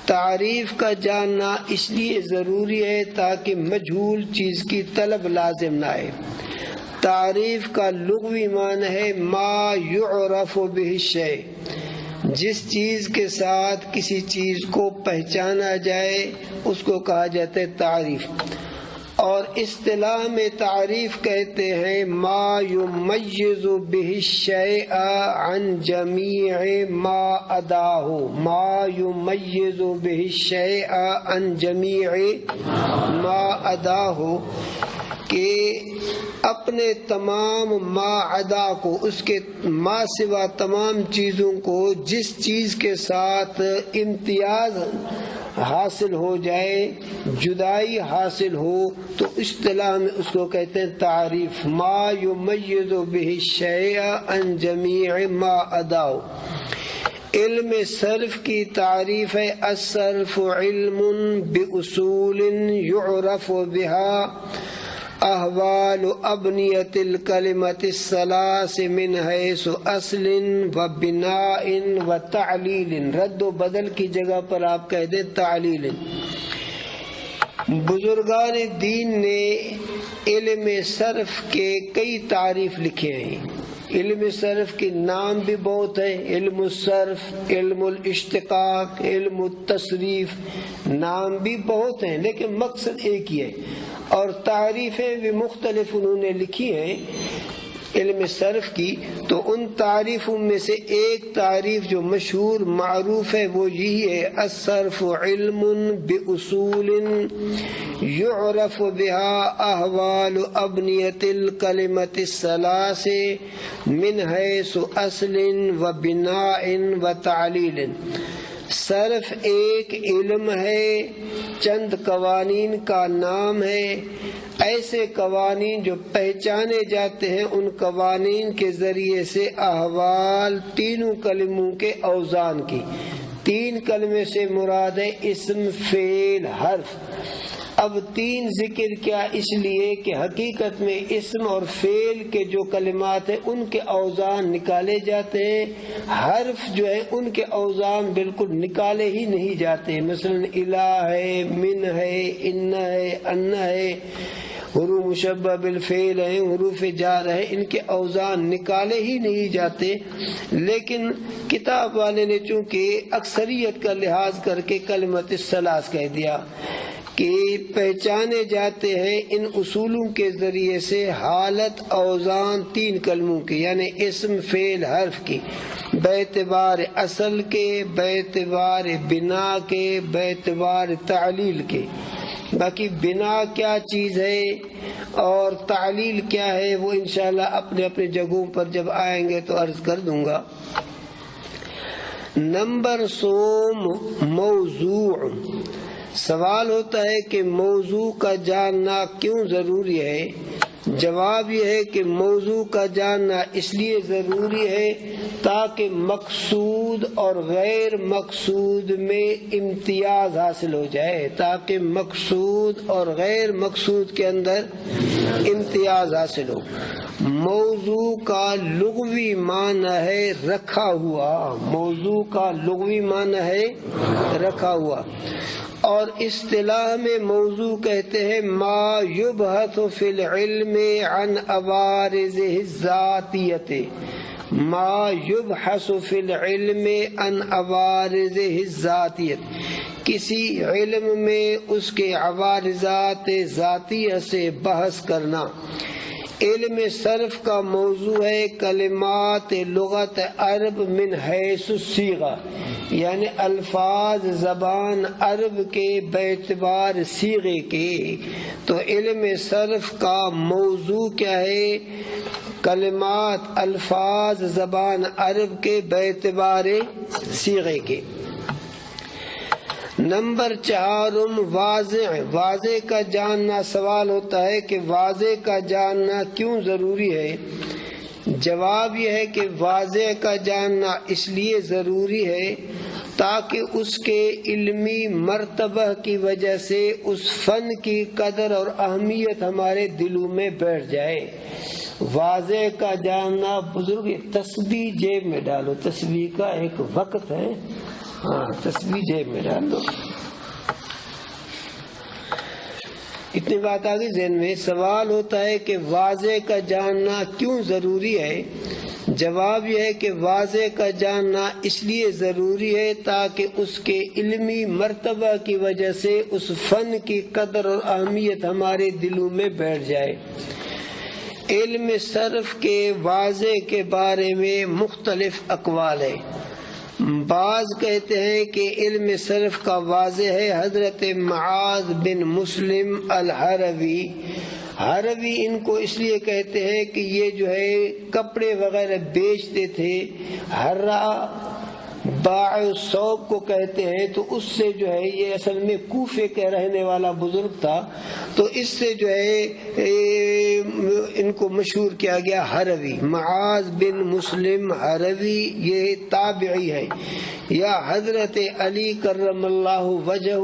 تعریف کا جاننا اس لیے ضروری ہے تاکہ مجہول چیز کی طلب لازم نہ آئے۔ تعریف کا لغوی معنی ہے ما یعرف بہ الشیء، جس چیز کے ساتھ کسی چیز کو پہچانا جائے اس کو کہا جاتا ہے تعریف۔ اور اصطلاح میں تعریف کہتے ہیں ما یمیز بہ الشیء عن جمیع ما عداہ، ما یمیز بہ الشیء عن جمیع ما عداہ، کہ اپنے تمام ما عدا کو، اس کے ما سوا تمام چیزوں کو جس چیز کے ساتھ امتیاز حاصل ہو جائے، جدائی حاصل ہو، تو اصطلاح میں اس کو کہتے ہیں تعریف۔ ما یمیز بہ الشیء عن جمیع ما عداہ۔ علم صرف کی تعریف ہے الصرف علم باصول یعرف بها احوال ابنیت الکلمت الثلاث من حیث اصل و بناء و تعلیل۔ رد و بدل کی جگہ پر آپ کہہ دیں تعلیل۔ بزرگان دین نے علم صرف کے کئی تعریف لکھے ہیں۔ علم صرف کے نام بھی بہت ہیں، علم الصرف، علم الاشتقاق، علم التصریف، نام بھی بہت ہیں لیکن مقصد ایک ہی ہے، اور تعریفیں بھی مختلف انہوں نے لکھی ہیں علم صرف کی۔ تو ان تعریفوں میں سے ایک تعریف جو مشہور معروف ہے وہ یہی ہے الصرف علم باصول یعرف بها احوال ابنیت الکلمت الثلاث من حیث اصل و بناء و تعلیل۔ صرف ایک علم ہے، چند قوانین کا نام ہے، ایسے قوانین جو پہچانے جاتے ہیں، ان قوانین کے ذریعے سے احوال تینوں کلموں کے اوزان کی۔ تین کلمے سے مراد ہے اسم، فعل، حرف۔ اب تین ذکر کیا؟ اس لیے کہ حقیقت میں اسم اور فعل کے جو کلمات ہیں ان کے اوزان نکالے جاتے ہیں، حرف جو ہے ان کے اوزان بالکل نکالے ہی نہیں جاتے۔ مثلا الہ ہے، من ہے، ان ہے، ان ہے، حروف مشبہ بالفعل ہیں، حروف جار ہے، ان کے اوزان نکالے ہی نہیں جاتے۔ لیکن کتاب والے نے چونکہ اکثریت کا لحاظ کر کے کلمت الثلاث کہہ دیا کہ کہ پہچانے جاتے ہیں ان اصولوں کے ذریعے سے حالت اوزان 3 کلموں کی، یعنی اسم فعل حرف کی، باعتبار اصل کے، باعتبار بنا کے، باعتبار تعلیل کے۔ باقی بنا کیا چیز ہے اور تعلیل کیا ہے وہ انشاءاللہ اپنے اپنے جگہوں پر جب آئیں گے تو عرض کر دوں گا۔ نمبر 100 موضوع۔ سوال ہوتا ہے کہ موضوع کا جاننا کیوں ضروری ہے؟ جواب یہ ہے کہ موضوع کا جاننا اس لیے ضروری ہے تاکہ مقصود اور غیر مقصود میں امتیاز حاصل ہو جائے، تاکہ مقصود اور غیر مقصود کے اندر امتیاز حاصل ہو۔ موضوع کا لغوی معنی ہے رکھا ہوا، موضوع کا لغوی معنی ہے رکھا ہوا، اور اصطلاح میں موضوع کہتے ہیں ما یبحث فی العلم عن عوارضہ الذاتیہ، ما یبحث فی العلم عن عوارضہ الذاتیہ، کسی علم میں اس کے عوارضات ذاتیہ سے بحث کرنا۔ علم صرف کا موضوع ہے کلمات لغت عرب من حیث الصیغہ، یعنی الفاظ زبان عرب کے باعتبار صیغے کے۔ تو علم صرف کا موضوع کیا ہے؟ کلمات الفاظ زبان عرب کے باعتبار صیغے کے۔ نمبر 4 واضح۔ واضح کا جاننا، سوال ہوتا ہے کہ واضح کا جاننا کیوں ضروری ہے؟ جواب یہ ہے کہ واضح کا جاننا اس لیے ضروری ہے تاکہ اس کے علمی مرتبہ کی وجہ سے اس فن کی قدر اور اہمیت ہمارے دلوں میں بیٹھ جائے۔ واضح کا جاننا، بزرگ تسبیح جیب میں ڈالو، تسبیح کا ایک وقت ہے، ہاں تسبیح جیب میں ڈال دو۔ اتنی بات آ گئی ذہن میں۔ سوال ہوتا ہے کہ واضح کا جاننا کیوں ضروری ہے؟ جواب یہ ہے کہ واضح کا جاننا اس لیے ضروری ہے تاکہ اس کے علمی مرتبہ کی وجہ سے اس فن کی قدر اور اہمیت ہمارے دلوں میں بیٹھ جائے۔ علم صرف کے واضح کے بارے میں مختلف اقوال ہیں۔ بعض کہتے ہیں کہ علم صرف کا واضح ہے حضرت معاذ بن مسلم الحروی۔ حروی ان کو اس لیے کہتے ہیں کہ یہ جو ہے کپڑے وغیرہ بیچتے تھے، ہرا باع الثوب کو کہتے ہیں، تو اس سے جو ہے یہ اصل میں کوفے کے رہنے والا بزرگ تھا، تو اس سے جو ہے ان کو مشہور کیا گیا حروی۔ معاذ بن مسلم حروی یہ تابعی ہے، یا حضرت علی کرم اللہ وجہ،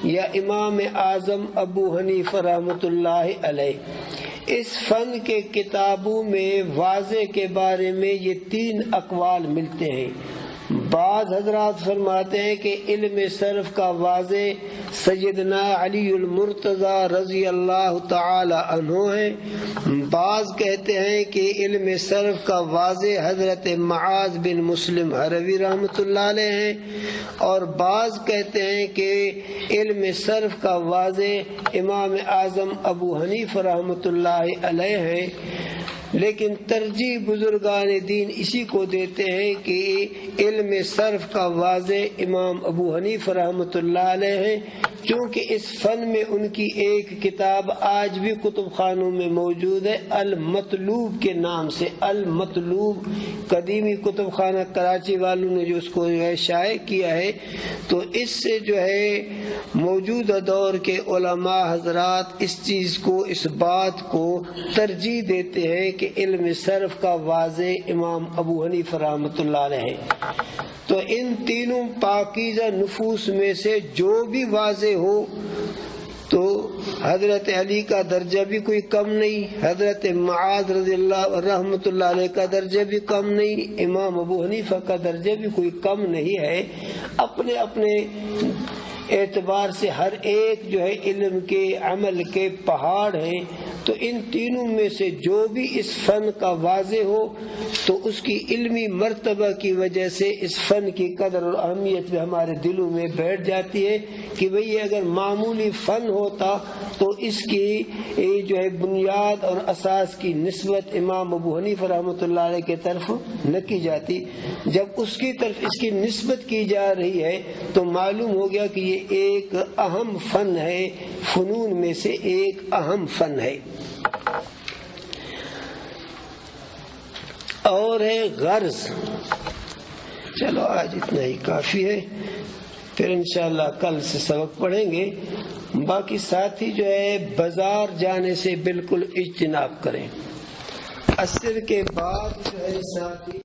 یا امام اعظم ابو حنیفہ رحمۃ اللہ علیہ۔ اس فن کے کتابوں میں واضح کے بارے میں یہ 3 اقوال ملتے ہیں۔ بعض حضرات فرماتے ہیں کہ علم صرف کا واضح سیدنا علی المرتضی رضی اللہ تعالی عنہ ہے۔ بعض کہتے ہیں کہ علم صرف کا واضح حضرت معاذ بن مسلم حروی رحمۃ اللہ علیہ ہیں، اور بعض کہتے ہیں کہ علم صرف کا واضح امام اعظم ابو حنیفہ رحمۃ اللہ علیہ ہیں۔ لیکن ترجیح بزرگان دین اسی کو دیتے ہیں کہ علم صرف کا واضح امام ابو حنیفہ رحمۃ اللہ علیہ ہے، چونکہ اس فن میں ان کی ایک کتاب آج بھی کتب خانوں میں موجود ہے، المطلوب کے نام سے۔ المطلوب قدیمی کتب خانہ کراچی والوں نے جو اس کو شائع کیا ہے، تو اس سے جو ہے موجودہ دور کے علماء حضرات اس چیز کو، اس بات کو ترجیح دیتے ہیں کہ علم صرف کا واضح امام ابو حنیفہ رحمۃ اللہ علیہ ہے۔ تو ان تینوں پاکیزہ نفوس میں سے جو بھی واضح ہو، تو حضرت علی کا درجہ بھی کوئی کم نہیں، حضرت معاذ رضی اللہ رحمۃ اللہ علیہ کا درجہ بھی کم نہیں، امام ابو حنیفہ کا درجہ بھی کوئی کم نہیں ہے۔ اپنے اپنے اعتبار سے ہر ایک جو ہے علم کے، عمل کے پہاڑ ہیں۔ تو ان تینوں میں سے جو بھی اس فن کا واضح ہو تو اس کی علمی مرتبہ کی وجہ سے اس فن کی قدر اور اہمیت بھی ہمارے دلوں میں بیٹھ جاتی ہے کہ بھئی اگر معمولی فن ہوتا تو اس کی جو ہے بنیاد اور اساس کی نسبت امام ابو حنیفہ رحمۃ اللہ علیہ کی طرف نہ کی جاتی. جب اس کی طرف اس کی نسبت کی جا رہی ہے تو معلوم ہو گیا کہ یہ ایک اہم فن ہے، فنون میں سے ایک اہم فن ہے. اور ہے غرض. چلو آج اتنا ہی کافی ہے، پھر انشاءاللہ کل سے سبق پڑھیں گے. باقی ساتھی جو ہے بازار جانے سے بالکل اجتناب کریں. عصر کے بعد جو ہے ساتھی